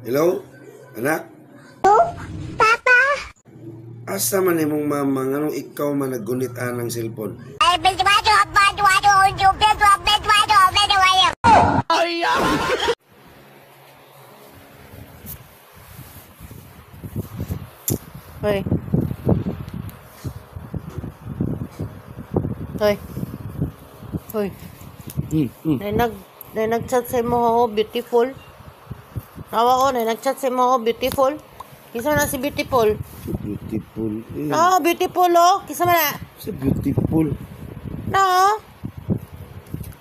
Hello? Anak? Papa? Asa man imong mama nganong ikaw man naggunit ng cellphone? Ay, Hoy. Hoy. Hoy. Nag-chat sa mo ho, beautiful. Tawa ko, nag-chat sa mo ho, beautiful. Kisa na si beautiful. Beautiful. No, beautiful oh. Kisa man na. Si beautiful. No.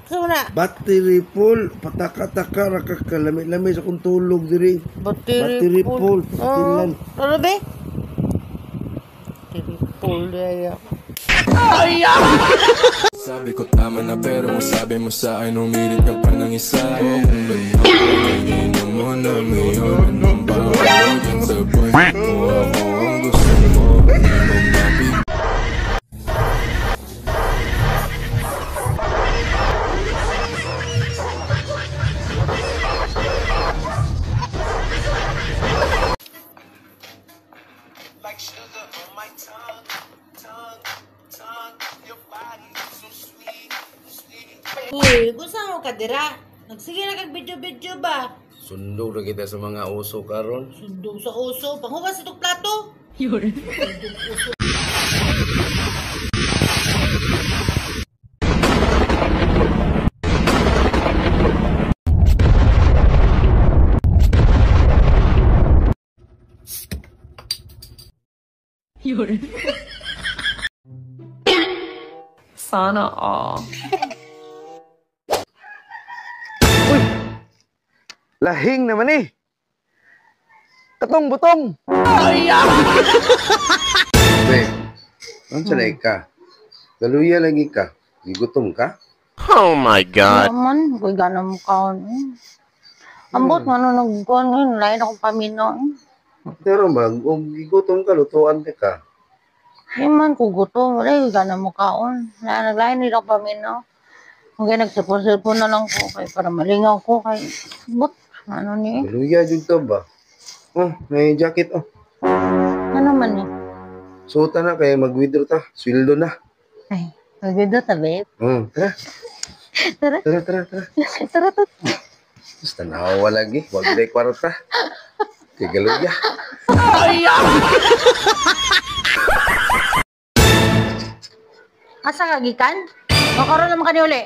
Kisa man na. Battery full. Pataka-taka raka kalami-lami sa kong tulog diri. Battery full. Tilan. Ano ba? Battery full daya. Sabi ko tama na pero kung sabi mo sa akin umirit ka pa ng isa. Kung ba't inom mo na ngayon anong bawal dyan sa buhay ko. Ako ang gusto mo, hindi mo mabig. Like sugar on my tongue, your body is so sweet, sweet. Uy, gusto mo ka dira? Nagsige na kag video-video ba? Sundog na kita sa mga uso karon. Sundog sa uso. Panghugas itong plato. Sana all. Lahing naman eh. Katong butong. Be, ano sanay ka? Galuya lagi ka. Gigutom ka? Oh my God. Naman, ko'y gana mo kaon. Ambot nga nung nagkuhan ngayon, lain akong pamino. Pero mag, gigutom ka, lutuan ka. Di man ko gutom, wala ko'y gana mo kaon. Naglain nila akong pamino. Kung kaya nagsipon-sipon na lang ko, kay para malingaw ko, kay but, ano ni? Galuya jud ka ba? Oh, may jacket oh. Ano man eh? Suota na kay mag-withdraw ta. Sweldo na. Ay, magdito ta, babe. Tara. Tara. Tara. Tara, tara. Basta nahawa lagi. Huwag na kwarta. Kay galuya. Asa ka, gikan? Makaroon naman ka ni uli.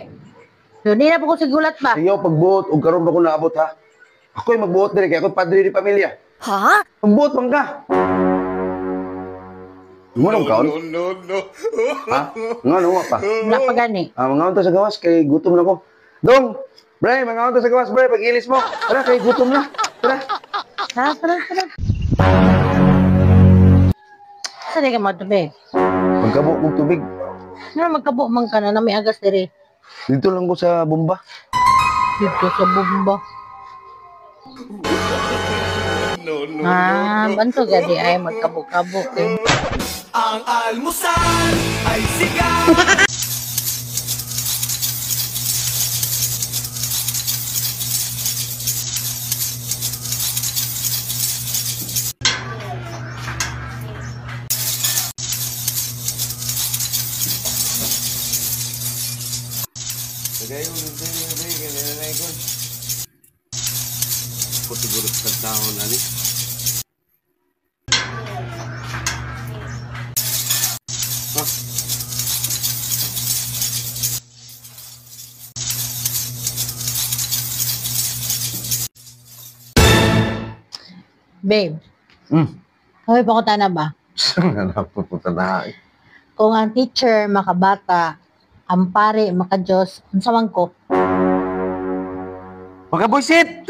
Doon na po ko sigulat ba? Ayaw pagbuot o karon ba ko naabot ha? Ako'y magbuot diri kay ako'y padre di pamilya. Ha? Magbuot man ka. Munong kaon? No. Ha? Nga nga pa. Wala pa gani. Mga unta sa gawas kay gutom na ko. Dong, Bray, mga unta sa gawas, Bray, pag-ilis mo. Tara, kay gutom na. Tara. Tara. Saan ka mo ito, babe? Magkabo kong tubig. Ano magkabo man ka na may agas diri? Dito lang ko sa bomba. Dito sa bomba. Banto gadi ay magkabo-kabo eh. Ang almusal ay sigaw. Ako siguro sa taon na rin. Babe. Hoy, pakuta na ba? Saan na pupunta na? Kung ang teacher makabata, ang pare makadiyos, unsa man ko? Magkabuisit!